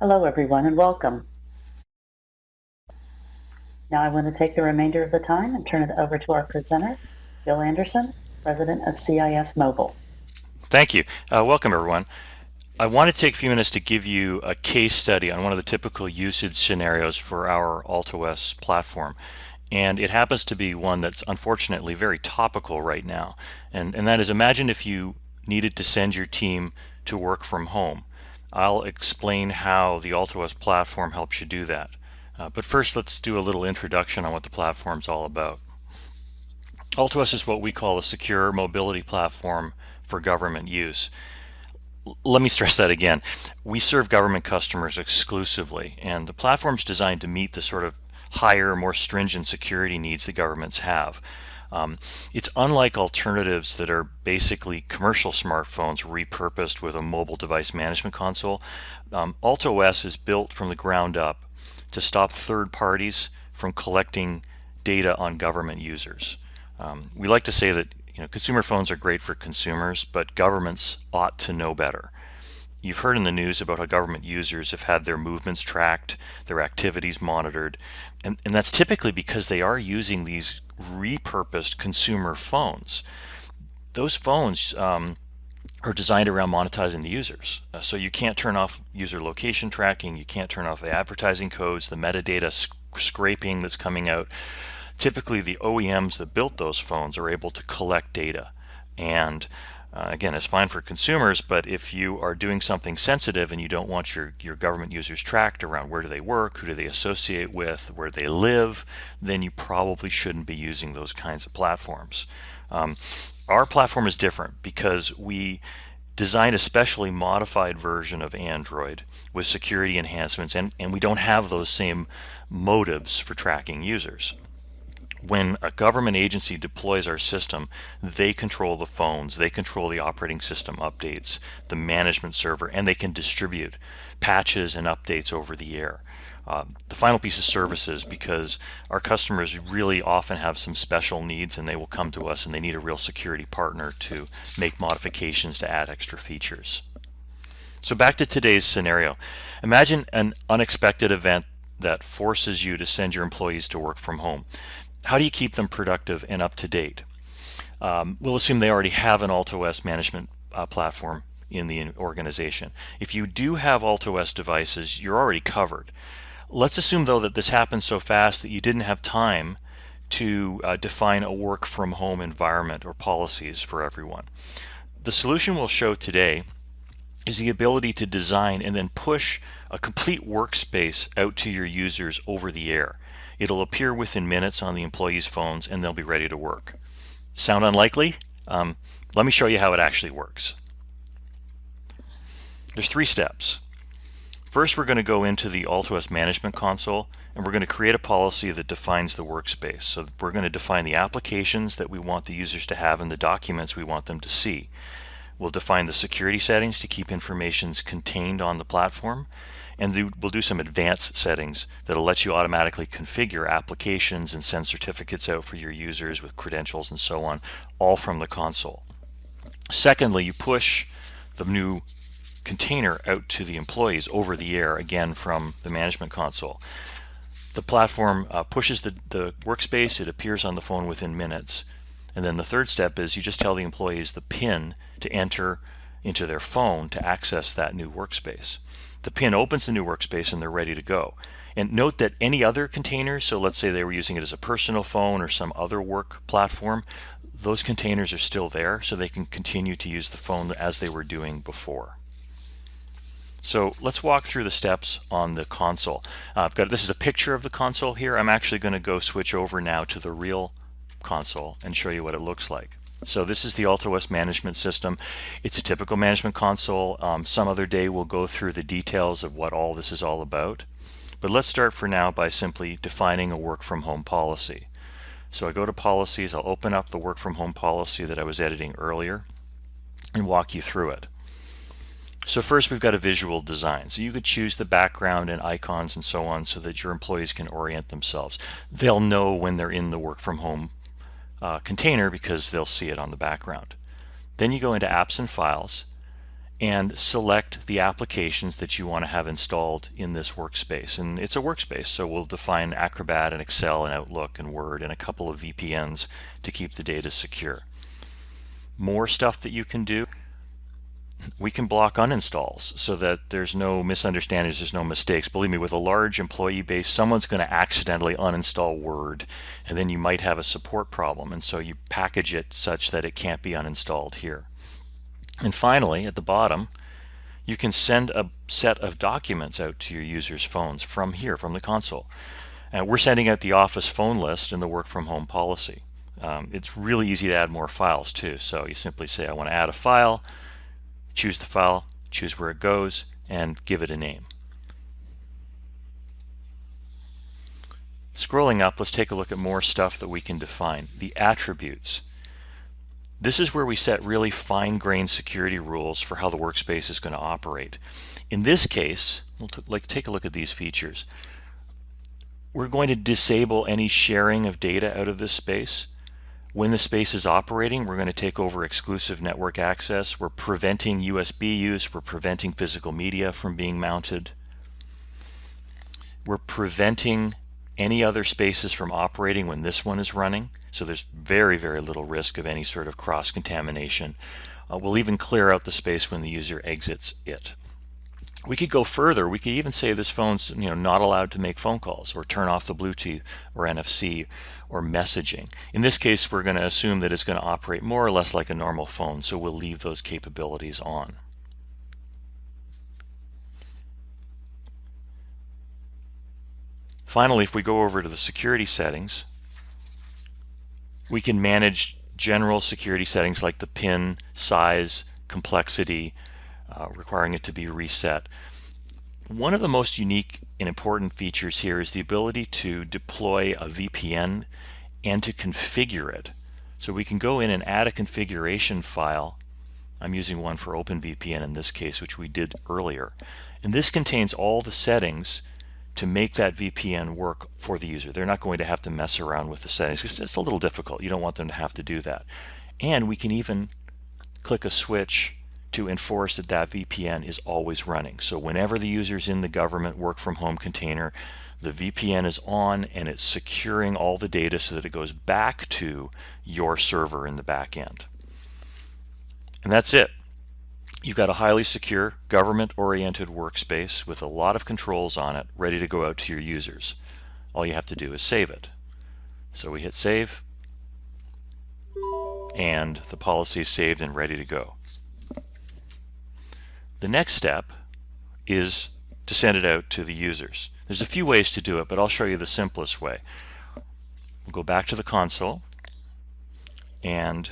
Hello everyone and welcome. Now I want to take the remainder of the time and turn it over to our presenter, Bill Anderson, President of CIS Mobile. Thank you. Welcome, everyone. I want to take a few minutes to give you a case study on one of the typical usage scenarios for our altOS platform. And it happens to be one that's unfortunately very topical right now. And that is, imagine if you needed to send your team to work from home. I'll explain how the altOS platform helps you do that. But first, let's do a little introduction on what the platform's all about. altOS is what we call a secure mobility platform for government use. Let me stress that again. We serve government customers exclusively, and the platform's designed to meet the sort of higher, more stringent security needs that governments have. It's unlike alternatives that are basically commercial smartphones repurposed with a mobile device management console. altOS is built from the ground up to stop third parties from collecting data on government users. We like to say that consumer phones are great for consumers, but governments ought to know better. You've heard in the news about how government users have had their movements tracked, their activities monitored, and that's typically because they are using these repurposed consumer phones. Those phones are designed around monetizing the users. So you can't turn off user location tracking, you can't turn off the advertising codes, the metadata scraping that's coming out. Typically, the OEMs that built those phones are able to collect data. And again, it's fine for consumers, but if you are doing something sensitive and you don't want your government users tracked around where do they work, who do they associate with, where they live, then you probably shouldn't be using those kinds of platforms. Our platform is different because we designed a specially modified version of Android with security enhancements, and we don't have those same motives for tracking users. When a government agency deploys our system, they control the phones, they control the operating system updates, the management server, and they can distribute patches and updates over the air. The final piece is services, because our customers really often have some special needs and they will come to us and they need a real security partner to make modifications to add extra features. So back to today's scenario. Imagine an unexpected event that forces you to send your employees to work from home. How do you keep them productive and up to date? We'll assume they already have an altOS management platform in the organization. If you do have altOS devices, you're already covered. Let's assume, though, that this happened so fast that you didn't have time to define a work from home environment or policies for everyone. The solution we'll show today is the ability to design and then push a complete workspace out to your users over the air. It'll appear within minutes on the employees' phones and they'll be ready to work. Sound unlikely? Let me show you how it actually works. There's 3 steps. First, we're going to go into the altOS management console and we're going to create a policy that defines the workspace. So we're going to define the applications that we want the users to have and the documents we want them to see. We'll define the security settings to keep information contained on the platform, and we'll do some advanced settings that'll let you automatically configure applications and send certificates out for your users with credentials and so on, all from the console. Secondly, you push the new container out to the employees over the air, again from the management console. The platform pushes the workspace, it appears on the phone within minutes. And then the third step is you just tell the employees the PIN to enter into their phone to access that new workspace. The PIN opens the new workspace and they're ready to go. And note that any other containers, so let's say they were using it as a personal phone or some other work platform, those containers are still there so they can continue to use the phone as they were doing before. So let's walk through the steps on the console. This is a picture of the console here. I'm actually going to go switch over now to the real console and show you what it looks like. So this is the altOS management system. It's a typical management console. Some other day we'll go through the details of what all this is all about. But let's start for now by simply defining a work from home policy. So I go to policies, I'll open up the work from home policy that I was editing earlier and walk you through it. So first we've got a visual design. So you could choose the background and icons and so on so that your employees can orient themselves. They'll know when they're in the work from home container because they'll see it on the background. Then you go into apps and files and select the applications that you want to have installed in this workspace. And it's a workspace, so we'll define Acrobat and Excel and Outlook and Word and a couple of VPNs to keep the data secure. More stuff that you can do. We can block uninstalls so that there's no misunderstandings, there's no mistakes. Believe me, with a large employee base, someone's going to accidentally uninstall Word, and then you might have a support problem, and so you package it such that it can't be uninstalled here. And finally, at the bottom, you can send a set of documents out to your users' phones from here, from the console. And we're sending out the Office phone list and the work from home policy. It's really easy to add more files too. So you simply say, I want to add a file, choose the file, choose where it goes, and give it a name. Scrolling up, let's take a look at more stuff that we can define. The attributes. This is where we set really fine-grained security rules for how the workspace is going to operate. In this case, we'll take a look at these features. We're going to disable any sharing of data out of this space. When the space is operating, we're going to take over exclusive network access. We're preventing USB use. We're preventing physical media from being mounted. We're preventing any other spaces from operating when this one is running. So there's very, very little risk of any sort of cross-contamination. We'll even clear out the space when the user exits it. We could go further. We could even say this phone's not allowed to make phone calls, or turn off the Bluetooth or NFC or messaging. In this case, we're going to assume that it's going to operate more or less like a normal phone, so we'll leave those capabilities on. Finally, if we go over to the security settings, we can manage general security settings like the PIN, size, complexity, requiring it to be reset. One of the most unique and important features here is the ability to deploy a VPN and to configure it. So we can go in and add a configuration file. I'm using one for OpenVPN in this case, which we did earlier. And this contains all the settings to make that VPN work for the user. They're not going to have to mess around with the settings because it's a little difficult. You don't want them to have to do that. And we can even click a switch to enforce that that VPN is always running. So whenever the user's in the government work from home container, the VPN is on and it's securing all the data so that it goes back to your server in the back end. And that's it. You've got a highly secure, government-oriented workspace with a lot of controls on it, ready to go out to your users. All you have to do is save it. So we hit save, and the policy is saved and ready to go. The next step is to send it out to the users. There's a few ways to do it, but I'll show you the simplest way. We'll go back to the console, and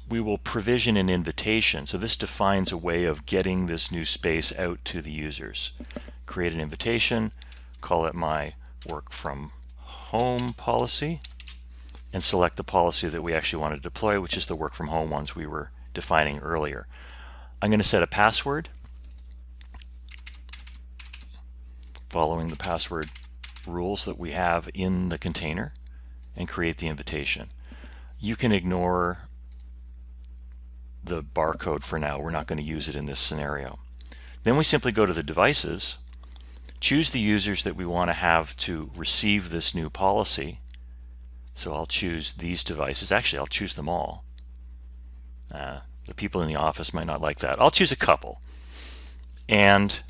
we will provision an invitation. So this defines a way of getting this new space out to the users. Create an invitation, call it my work from home policy, and select the policy that we actually want to deploy, which is the work from home ones we were defining earlier. I'm going to set a password, following the password rules that we have in the container, and create the invitation. You can ignore the barcode for now. We're not going to use it in this scenario. Then we simply go to the devices, choose the users that we want to have to receive this new policy. So I'll choose these devices. Actually, I'll choose them all. The people in the office might not like that. I'll choose a couple and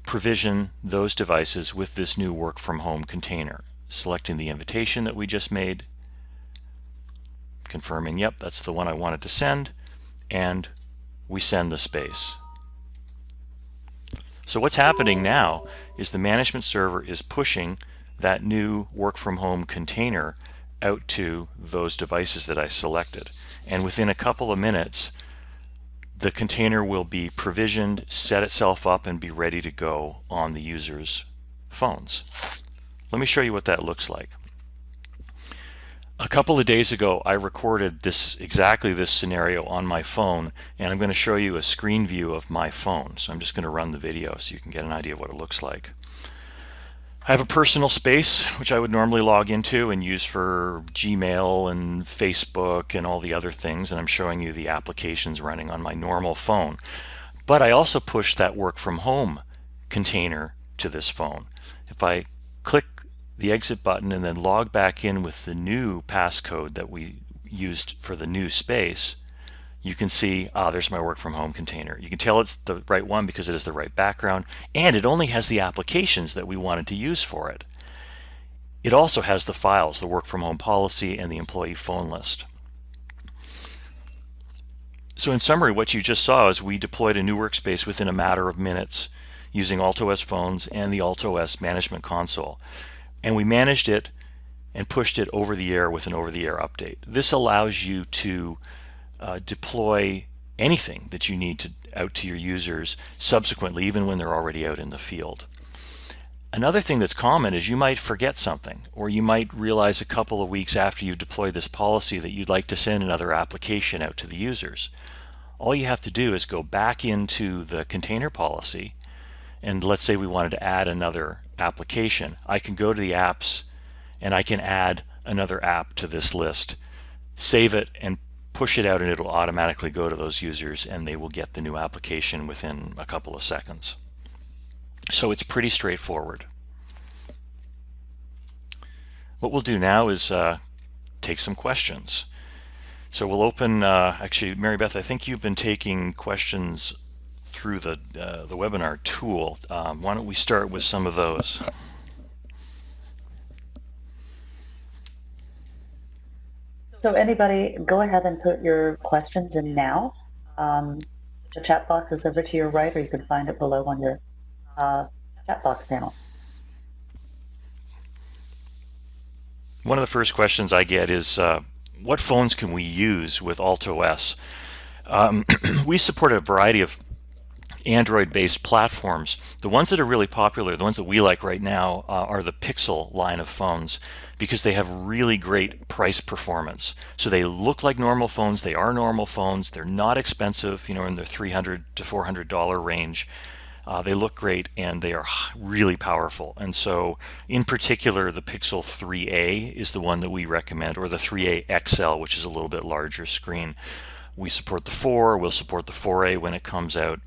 provision those devices with this new work from home container, selecting the invitation that we just made, confirming, yep, that's the one I wanted to send, and we send the space. So what's happening now is the management server is pushing that new work from home container out to those devices that I selected. And within a couple of minutes, the container will be provisioned, set itself up, and be ready to go on the user's phones. Let me show you what that looks like. A couple of days ago, I recorded exactly this scenario on my phone, and I'm going to show you a screen view of my phone. So I'm just going to run the video so you can get an idea of what it looks like. I have a personal space, which I would normally log into and use for Gmail and Facebook and all the other things. And I'm showing you the applications running on my normal phone. But I also push that work from home container to this phone. If I click the exit button and then log back in with the new passcode that we used for the new space, you can see, there's my work from home container. You can tell it's the right one because it is the right background, and it only has the applications that we wanted to use for it. It also has the files, the work from home policy and the employee phone list. So in summary, what you just saw is we deployed a new workspace within a matter of minutes using altOS phones and the altOS management console. And we managed it and pushed it over the air with an over-the-air update. This allows you to deploy anything that you need to out to your users subsequently, even when they're already out in the field. Another thing that's common is you might forget something, or you might realize a couple of weeks after you've deployed this policy that you'd like to send another application out to the users. All you have to do is go back into the container policy, and let's say we wanted to add another application. I can go to the apps and I can add another app to this list, save it, and push it out, and it'll automatically go to those users and they will get the new application within a couple of seconds. So it's pretty straightforward. What we'll do now is take some questions. So we'll open, actually, Mary Beth, I think you've been taking questions through the webinar tool. Why don't we start with some of those? So anybody, go ahead and put your questions in now. The chat box is over to your right, or you can find it below on your chat box panel. One of the first questions I get is, what phones can we use with altOS? We support a variety of Android-based platforms. The ones that are really popular, the ones that we like right now, are the Pixel line of phones because they have really great price performance. So they look like normal phones. They are normal phones. They're not expensive, in the $300 to $400 range. They look great and they are really powerful. And so in particular, the Pixel 3a is the one that we recommend, or the 3a XL, which is a little bit larger screen. We support the 4, we'll support the 4a when it comes out.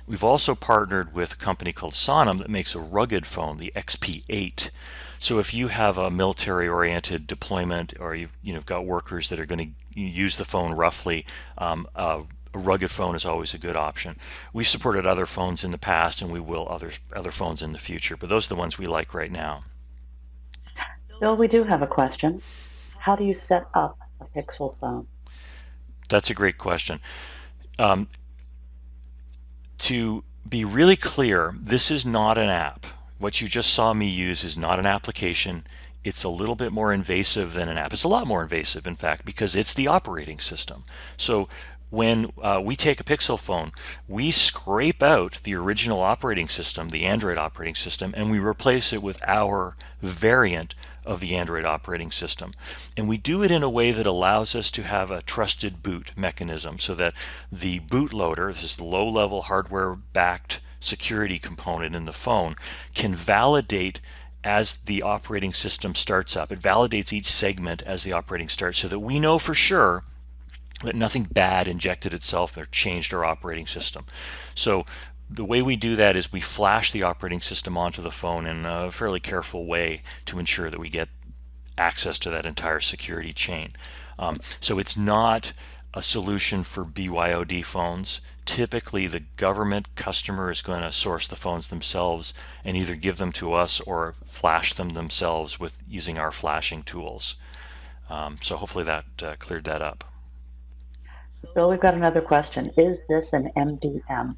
We've also partnered with a company called Sonam that makes a rugged phone, the XP8. So if you have a military-oriented deployment, or you've got workers that are going to use the phone roughly, a rugged phone is always a good option. We've supported other phones in the past, and we will other phones in the future, but those are the ones we like right now. Bill, we do have a question. How do you set up a Pixel phone? That's a great question. To be really clear, this is not an app. What you just saw me use is not an application. It's a little bit more invasive than an app. It's a lot more invasive, in fact, because it's the operating system. So when we take a Pixel phone, we scrape out the original operating system, the Android operating system, and we replace it with our variant of the Android operating system. And we do it in a way that allows us to have a trusted boot mechanism, so that the bootloader, this is the low-level hardware-backed security component in the phone, can validate as the operating system starts up. It validates each segment as the operating starts, so that we know for sure that nothing bad injected itself or changed our operating system. So the way we do that is we flash the operating system onto the phone in a fairly careful way to ensure that we get access to that entire security chain. So it's not a solution for BYOD phones. Typically, the government customer is going to source the phones themselves and either give them to us or flash them themselves with using our flashing tools. So hopefully that cleared that up. Bill, we've got another question. Is this an MDM?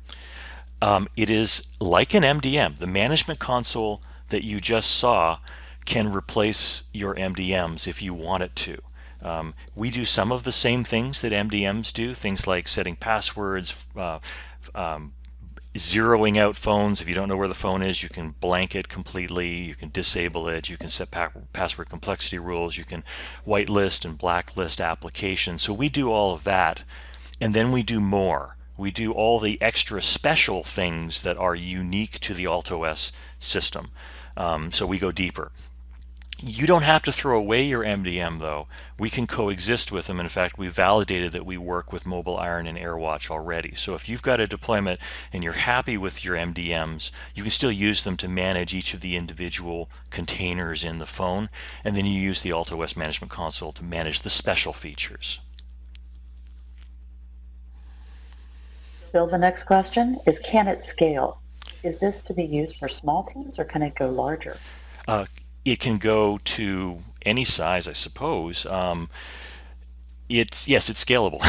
It is like an MDM. The management console that you just saw can replace your MDMs if you want it to. We do some of the same things that MDMs do, things like setting passwords, zeroing out phones. If you don't know where the phone is, you can blank it completely, you can disable it, you can set password complexity rules, you can whitelist and blacklist applications. So we do all of that, and then we do more. We do all the extra special things that are unique to the altOS system. So we go deeper. You don't have to throw away your MDM though. We can coexist with them. In fact, we validated that we work with Mobile Iron and AirWatch already. So if you've got a deployment and you're happy with your MDMs, you can still use them to manage each of the individual containers in the phone, and then you use the altOS Management Console to manage the special features. Bill, the next question is, can it scale? Is this to be used for small teams or can it go larger? Uh, it can go to any size, I suppose. Yes, it's scalable.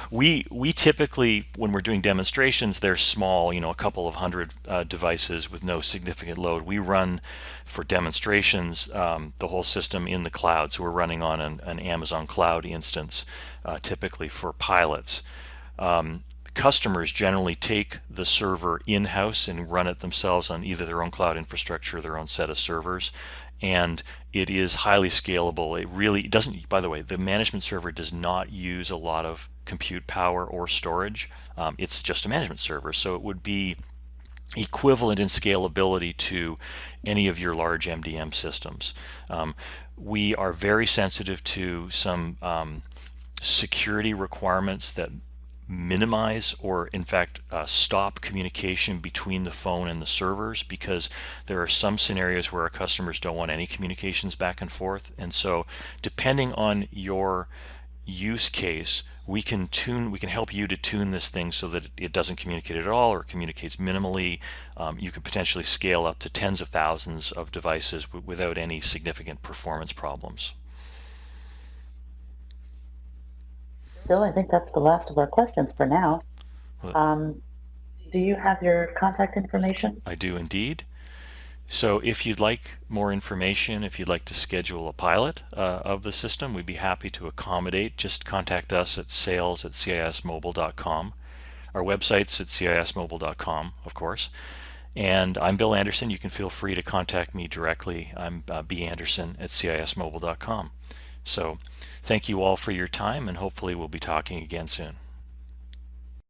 We typically, when we're doing demonstrations, they're small, a couple of hundred devices with no significant load. We run for demonstrations the whole system in the cloud, so we're running on an Amazon cloud instance, typically for pilots. Customers generally take the server in-house and run it themselves on either their own cloud infrastructure or their own set of servers, and it is highly scalable. It really doesn't, by the way, the management server does not use a lot of compute power or storage. It's just a management server, so it would be equivalent in scalability to any of your large MDM systems. We are very sensitive to some security requirements that minimize or in fact stop communication between the phone and the servers, because there are some scenarios where our customers don't want any communications back and forth. And so depending on your use case, we can help you to tune this thing so that it doesn't communicate at all or communicates minimally. You could potentially scale up to tens of thousands of devices without any significant performance problems. Bill, I think that's the last of our questions for now. Do you have your contact information? I do indeed. So if you'd like more information, if you'd like to schedule a pilot of the system, we'd be happy to accommodate. Just contact us at sales@cismobile.com. Our website's at cismobile.com, of course. And I'm Bill Anderson. You can feel free to contact me directly. I'm banderson@cismobile.com. So thank you all for your time, and hopefully we'll be talking again soon.